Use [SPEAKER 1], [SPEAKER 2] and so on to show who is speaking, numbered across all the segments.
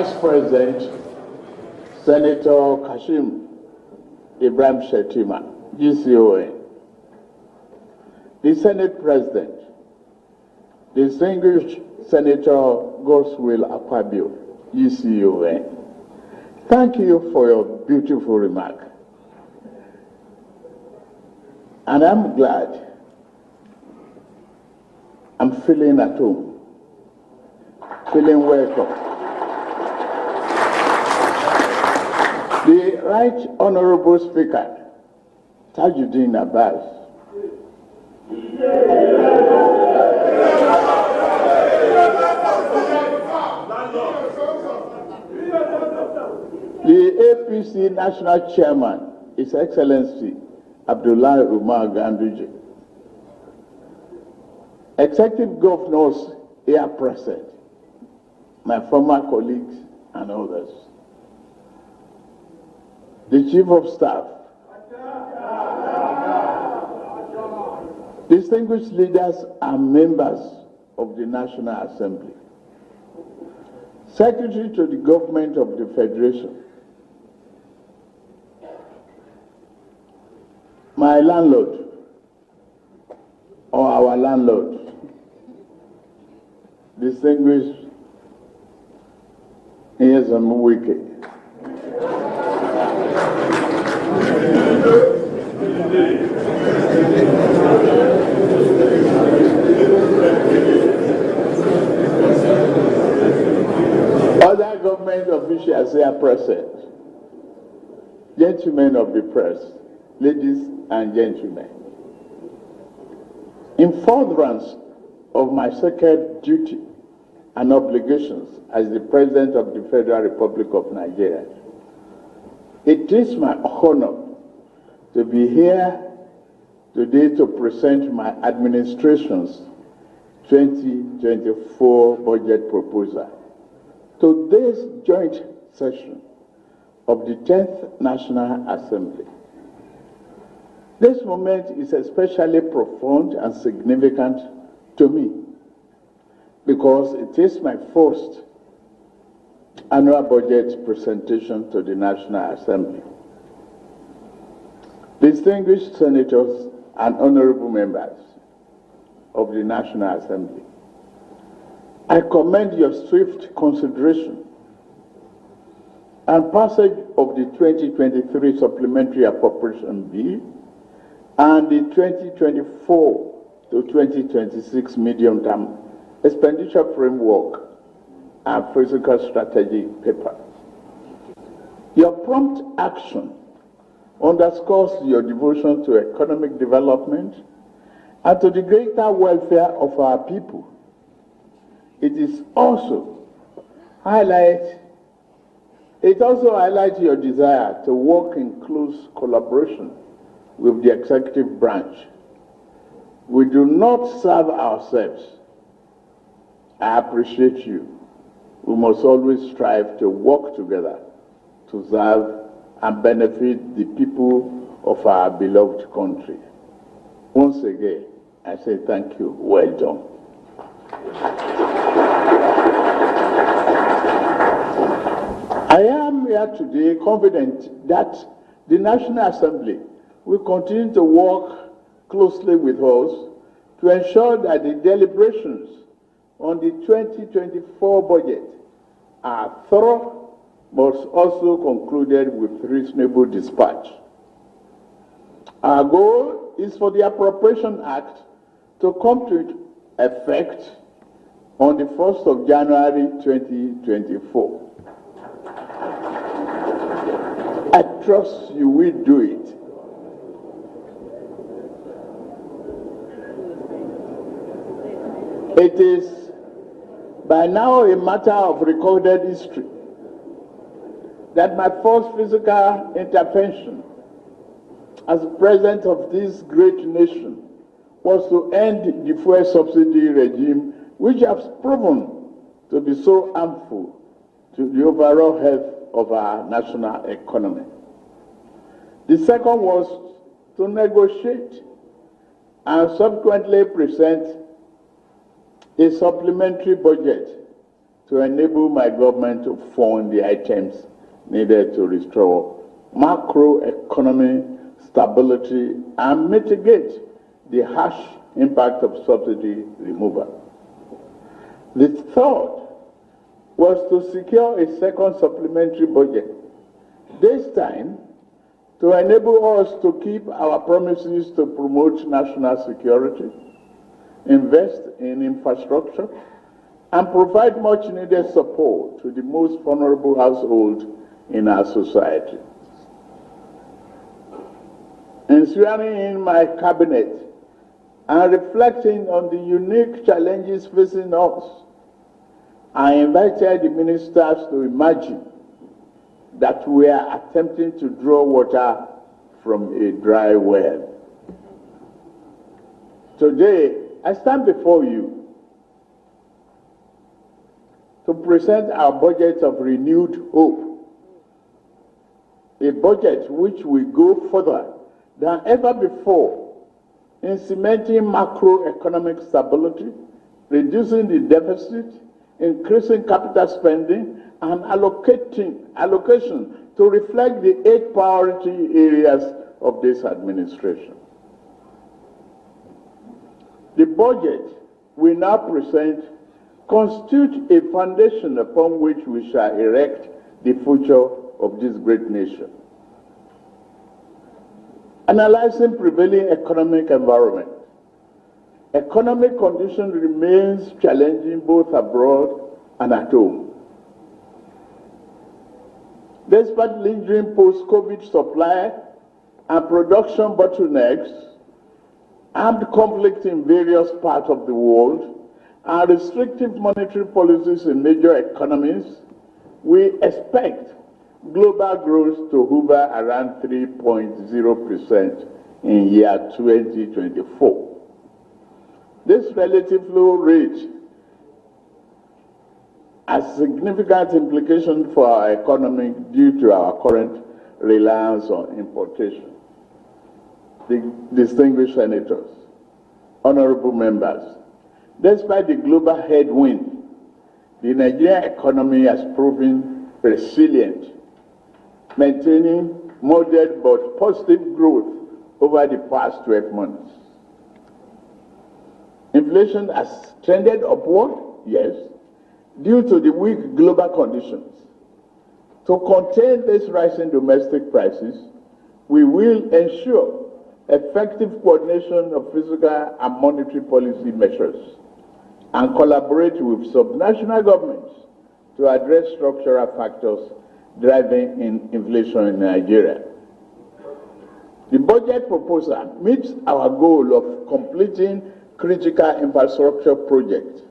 [SPEAKER 1] Vice President, Senator Kashim Ibrahim Shetima, GCON. The Senate President, Distinguished Senator Godswill Akpabio, GCON. Thank you for your beautiful remark. And I'm glad I'm feeling at home, feeling welcome. The Right Honorable Speaker, Tajuddin Abbas, the APC National Chairman, His Excellency Abdullah Umar Ganduje, Executive Governors here present, my former colleagues and others, the Chief of Staff, distinguished leaders and members of the National Assembly, Secretary to the Government of the Federation, my landlord, or our landlord, distinguished Nyesom Wike, other government officials here present, gentlemen of the press, ladies and gentlemen. In furtherance of my sacred duty and obligations as the President of the Federal Republic of Nigeria, it is my honor to be here today to present my administration's 2024 budget proposal to this joint session of the 10th National Assembly. This moment is especially profound and significant to me because it is my first annual budget presentation to the National Assembly. Distinguished senators and honorable members of the National Assembly, I commend your swift consideration and passage of the 2023 Supplementary Appropriation Bill and the 2024 to 2026 Medium-Term Expenditure Framework and Physical Strategy paper. Your prompt action underscores your devotion to economic development and to the greater welfare of our people. It also highlights your desire to work in close collaboration with the executive branch. We do not serve ourselves. I appreciate you. We must always strive to work together to serve and benefit the people of our beloved country. Once again, I say thank you. Well done. I am here today confident that the National Assembly will continue to work closely with us to ensure that the deliberations on the 2024 budget are thorough but also concluded with reasonable dispatch. Our goal is for the Appropriation Act to come to effect on the 1st of January 2024. I trust you will do it. It is by now a matter of recorded history that my first physical intervention as president of this great nation was to end the fuel subsidy regime, which has proven to be so harmful to the overall health of our national economy. The second was to negotiate and subsequently present a supplementary budget to enable my government to fund the items needed to restore macroeconomic stability and mitigate the harsh impact of subsidy removal. The third was to secure a second supplementary budget, this time to enable us to keep our promises to promote national security, invest in infrastructure, and provide much needed support to the most vulnerable households in our society. In swearing in my cabinet and reflecting on the unique challenges facing us, I invited the ministers to imagine that we are attempting to draw water from a dry well. Today, I stand before you to present our budget of renewed hope, a budget which will go further than ever before in cementing macroeconomic stability, reducing the deficit, increasing capital spending, and allocation to reflect the 8 priority areas of this administration. The budget we now present constitutes a foundation upon which we shall erect the future of this great nation. Analyzing prevailing economic environment, economic condition remains challenging both abroad and at home. Despite lingering post-COVID supply and production bottlenecks, armed conflict in various parts of the world, and restrictive monetary policies in major economies, we expect global growth to hover around 3.0% in year 2024. This relative low rate has significant implications for our economy due to our current reliance on importation. The distinguished senators, honorable members, despite the global headwind, the Nigerian economy has proven resilient, maintaining moderate but positive growth over the past 12 months. Inflation has trended upward, yes, due to the weak global conditions. To contain this rising domestic prices, we will ensure effective coordination of fiscal and monetary policy measures and collaborate with subnational governments to address structural factors driving inflation in Nigeria. The budget proposal meets our goal of completing critical infrastructure projects,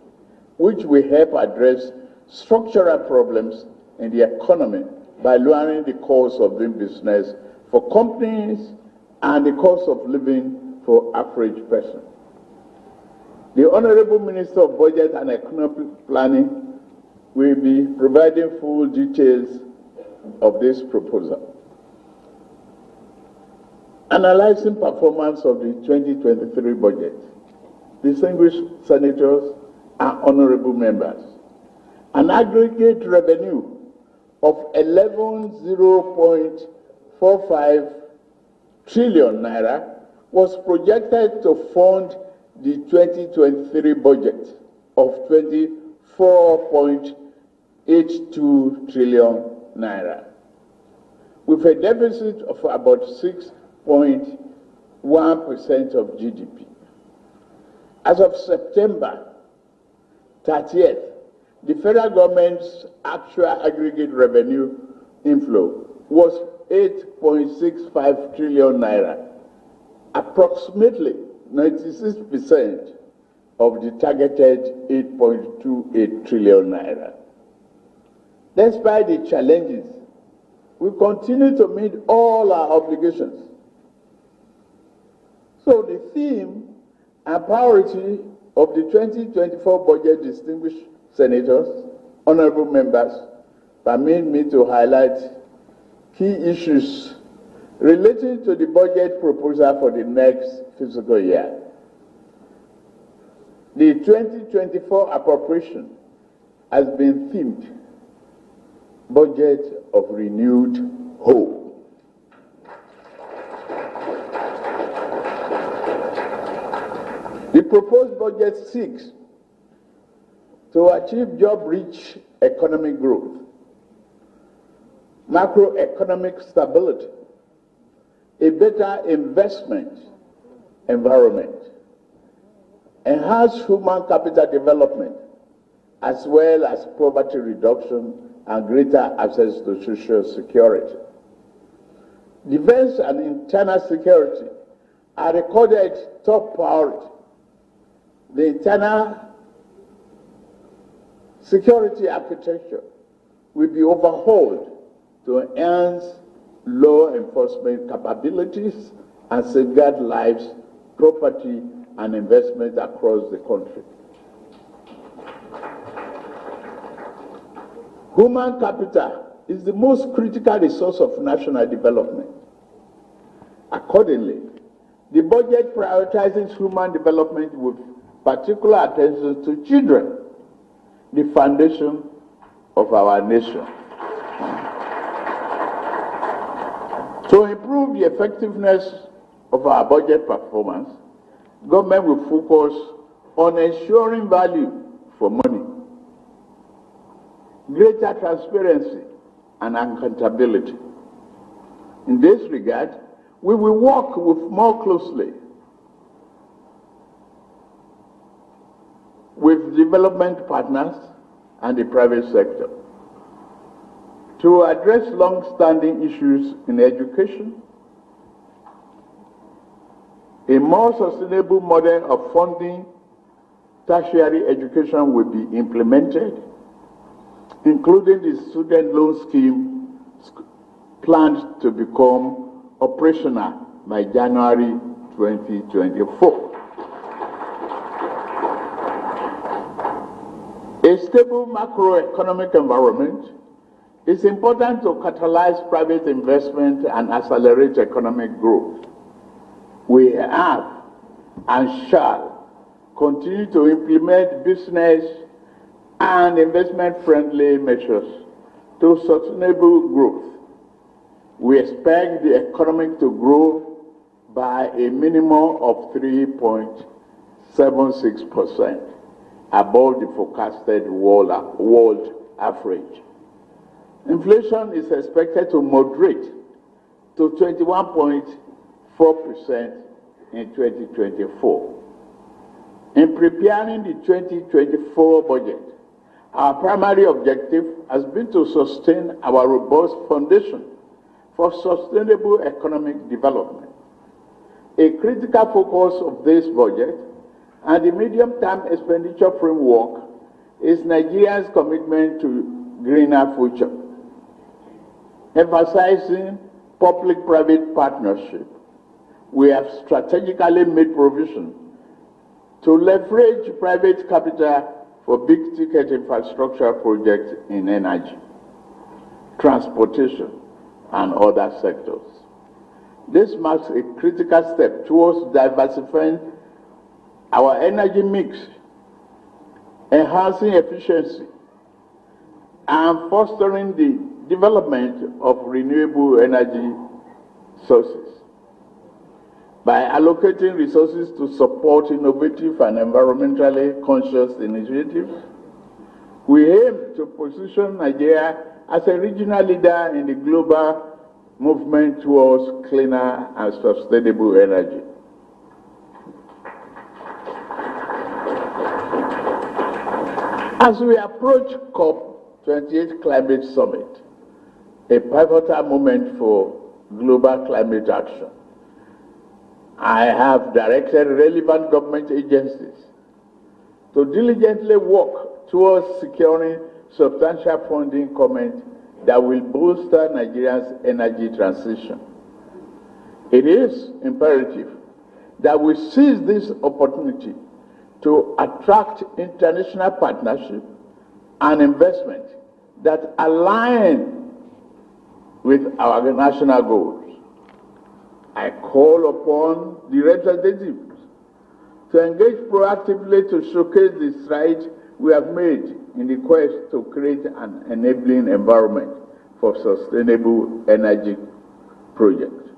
[SPEAKER 1] which will help address structural problems in the economy by lowering the cost of doing business for companies and the cost of living for average person. The Honorable Minister of Budget and Economic Planning will be providing full details of this proposal. Analyzing performance of the 2023 budget, distinguished senators and honorable members, an aggregate revenue of 11.045 trillion naira was projected to fund the 2023 budget of 24.82 trillion naira, with a deficit of about 6.1% of GDP. As of September 30th, the federal government's actual aggregate revenue inflow was 8.65 trillion naira, approximately 96% of the targeted 8.28 trillion naira. Despite the challenges, we continue to meet all our obligations. So the theme and priority of the 2024 budget, distinguished senators, honorable members, permit me to highlight key issues relating to the budget proposal for the next fiscal year. The 2024 appropriation has been themed Budget of Renewed Hope. The proposed budget seeks to achieve job-rich economic growth, macroeconomic stability, a better investment environment, enhanced human capital development, as well as poverty reduction and greater access to social security. Defense and internal security are recorded top priority. The internal security architecture will be overhauled to enhance law enforcement capabilities and safeguard lives, property, and investment across the country. Human capital is the most critical resource of national development. Accordingly, the budget prioritizes human development with particular attention to children, the foundation of our nation. To improve the effectiveness of our budget performance, government will focus on ensuring value for money, greater transparency and accountability. In this regard, we will work more closely with development partners and the private sector to address long-standing issues in education. A more sustainable model of funding tertiary education will be implemented, including the student loan scheme planned to become operational by January 2024. A stable macroeconomic environment is important to catalyze private investment and accelerate economic growth. We have and shall continue to implement business and investment-friendly measures to sustainable growth. We expect the economy to grow by a minimum of 3.76%, above the forecasted world average. Inflation is expected to moderate to 21.4% in 2024. In preparing the 2024 budget, our primary objective has been to sustain our robust foundation for sustainable economic development. A critical focus of this budget and the medium-term expenditure framework is Nigeria's commitment to greener future, emphasizing public-private partnership. We have strategically made provision to leverage private capital for big-ticket infrastructure projects in energy, transportation, and other sectors. This marks a critical step towards diversifying our energy mix, enhancing efficiency, and fostering the development of renewable energy sources. By allocating resources to support innovative and environmentally conscious initiatives, we aim to position Nigeria as a regional leader in the global movement towards cleaner and sustainable energy. As we approach COP28 Climate Summit, a pivotal moment for global climate action, I have directed relevant government agencies to diligently work towards securing substantial funding commitments that will bolster Nigeria's energy transition. It is imperative that we seize this opportunity to attract international partnership and investment that align with our national goals. I call upon the representatives to engage proactively to showcase the strides we have made in the quest to create an enabling environment for sustainable energy projects.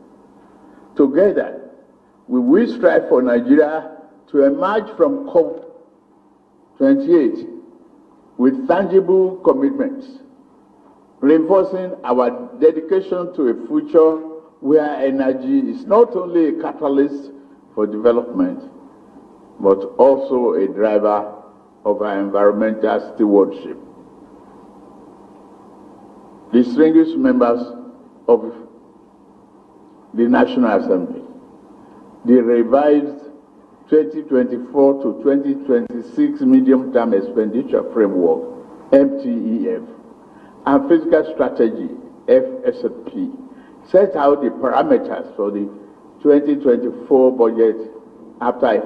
[SPEAKER 1] Together, we will strive for Nigeria to emerge from COP28 with tangible commitments, reinforcing our dedication to a future where energy is not only a catalyst for development, but also a driver of our environmental stewardship. Distinguished members of the National Assembly, the revised 2024 to 2026 Medium-Term Expenditure Framework, MTEF, and Fiscal Strategy, FSP, set out the parameters for the 2024 budget after a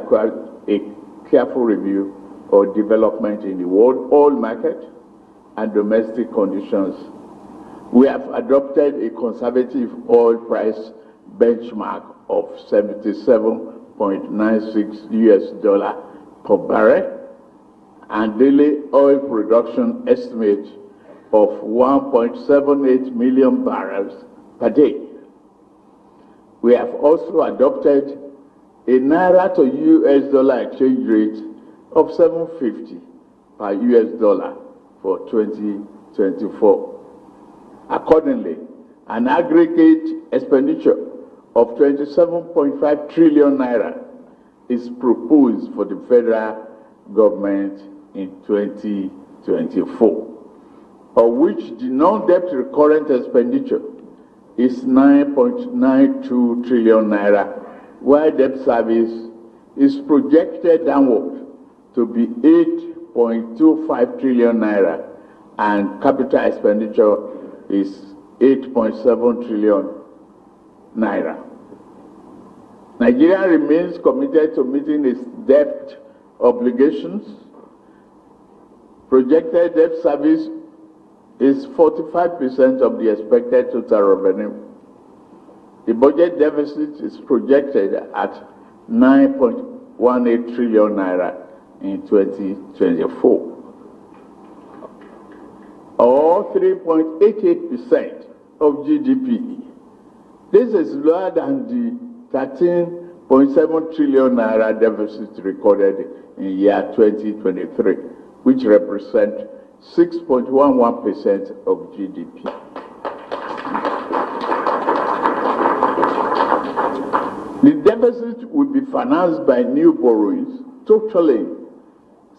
[SPEAKER 1] careful review of development in the world oil market and domestic conditions. We have adopted a conservative oil price benchmark of $77.96 per barrel and daily oil production estimate of 1.78 million barrels per day. We have also adopted a Naira to US dollar exchange rate of 7.50 per US dollar for 2024. Accordingly, an aggregate expenditure of 27.5 trillion naira is proposed for the federal government in 2024, of which the non-debt recurrent expenditure is 9.92 trillion naira, while debt service is projected downward to be 8.25 trillion naira, and capital expenditure is 8.7 trillion naira. Nigeria remains committed to meeting its debt obligations. Projected debt service is 45% of the expected total revenue. The budget deficit is projected at 9.18 trillion naira in 2024, or 3.88% of GDP. This is lower than the 13.7 trillion naira deficit recorded in year 2023, which represents 6.11% of GDP. The deficit will be financed by new borrowings totaling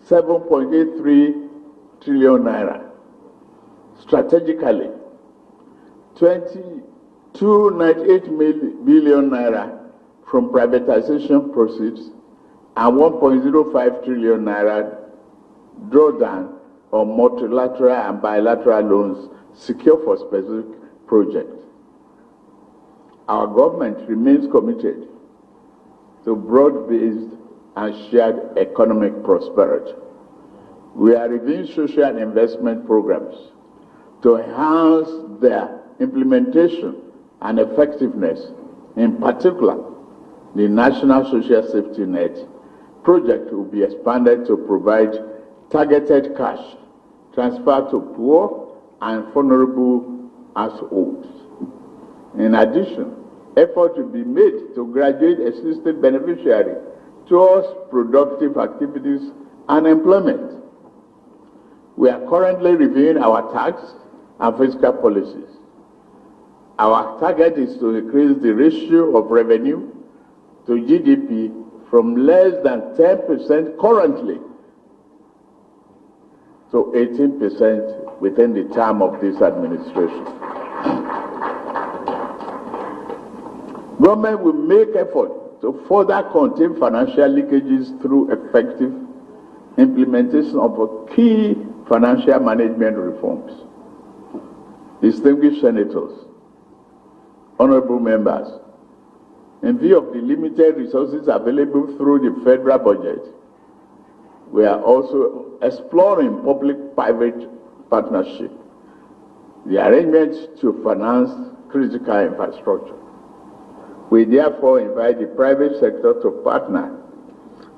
[SPEAKER 1] 7.83 trillion naira. Strategically, 298 billion naira from privatization proceeds and 1.05 trillion naira drawdown on multilateral and bilateral loans secured for specific projects. Our government remains committed to broad-based and shared economic prosperity. We are reviewing social investment programs to enhance their implementation and effectiveness. In particular, the National Social Safety Net project will be expanded to provide targeted cash transfer to poor and vulnerable households. In addition, effort will be made to graduate existing beneficiaries towards productive activities and employment. We are currently reviewing our tax and fiscal policies. Our target is to increase the ratio of revenue to GDP from less than 10% currently to 18% within the term of this administration. Government will make effort to further contain financial leakages through effective implementation of key financial management reforms. Distinguished senators, honorable members, in view of the limited resources available through the federal budget, we are also exploring public-private partnership, the arrangements to finance critical infrastructure. We therefore invite the private sector to partner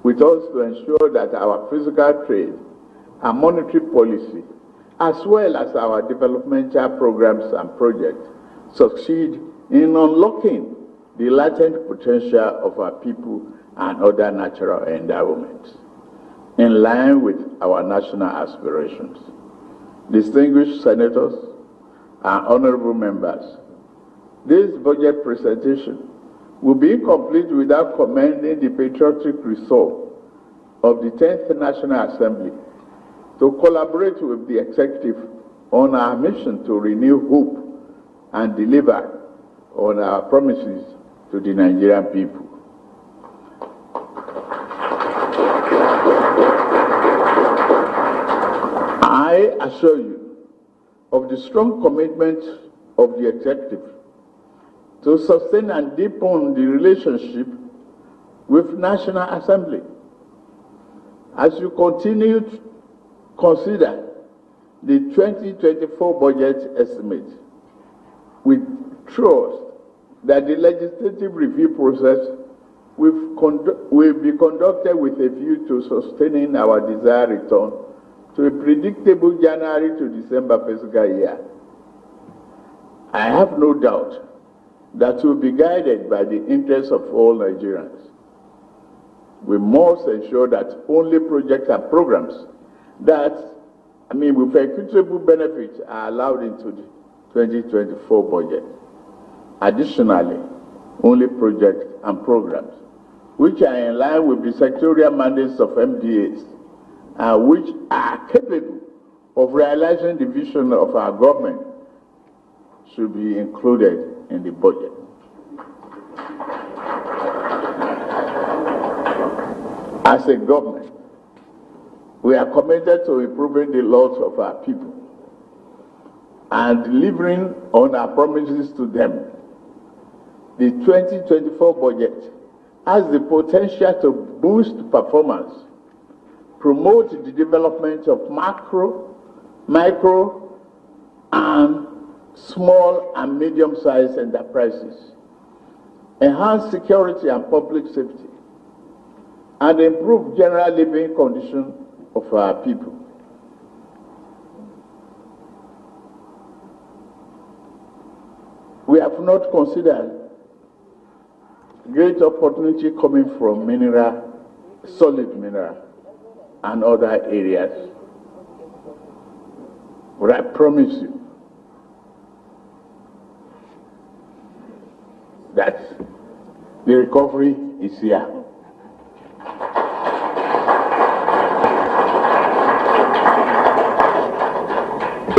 [SPEAKER 1] with us to ensure that our physical trade and monetary policy, as well as our developmental programs and projects, succeed in unlocking the latent potential of our people and other natural endowments, in line with our national aspirations. Distinguished senators and honorable members, this budget presentation will be incomplete without commending the patriotic resolve of the 10th National Assembly to collaborate with the executive on our mission to renew hope and deliver on our promises to the Nigerian people. I assure you of the strong commitment of the executive to sustain and deepen the relationship with National Assembly. As you continue to consider the 2024 budget estimate, we trust that the legislative review process will be conducted with a view to sustaining our desired return to a predictable January to December fiscal year. I have no doubt that we'll be guided by the interests of all Nigerians. We must ensure that only projects and programs that, with equitable benefits are allowed into the 2024 budget. Additionally, only projects and programs which are in line with the sectorial mandates of MDAs and which are capable of realizing the vision of our government should be included in the budget. As a government, we are committed to improving the lives of our people and delivering on our promises to them. The 2024 budget has the potential to boost performance, promote the development of macro, micro, and small and medium-sized enterprises, enhance security and public safety, and improve general living conditions of our people. We have not considered great opportunity coming from solid mineral, and other areas. But I promise you that the recovery is here.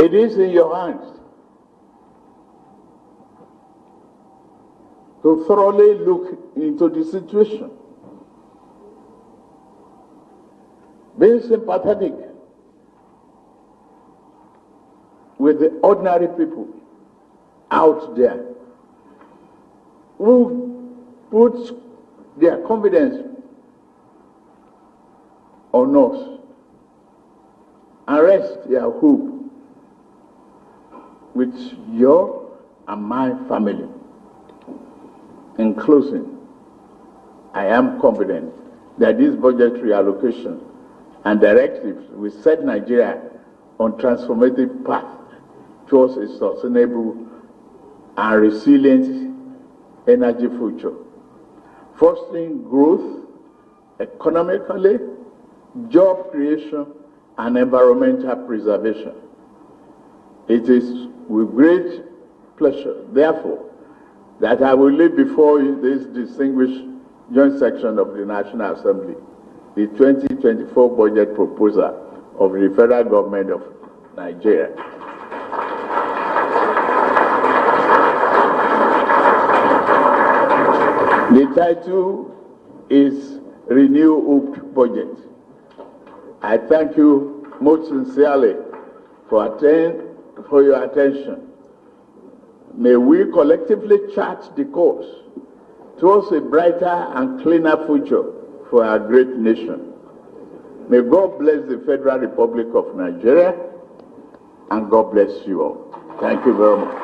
[SPEAKER 1] It is in your hands to thoroughly look into the situation, being sympathetic with the ordinary people out there who put their confidence on us and rest their hope with your and my family. In closing, I am confident that this budgetary allocation and directives will set Nigeria on transformative path towards a sustainable and resilient energy future, fostering growth economically, job creation, and environmental preservation. It is with great pleasure, therefore, that I will lay before you this distinguished joint section of the National Assembly, the 2024 budget proposal of the federal government of Nigeria. The title is Renew Hope Budget. I thank you most sincerely for your attention. May we collectively chart the course towards a brighter and cleaner future for our great nation. May God bless the Federal Republic of Nigeria, and God bless you all. Thank you very much.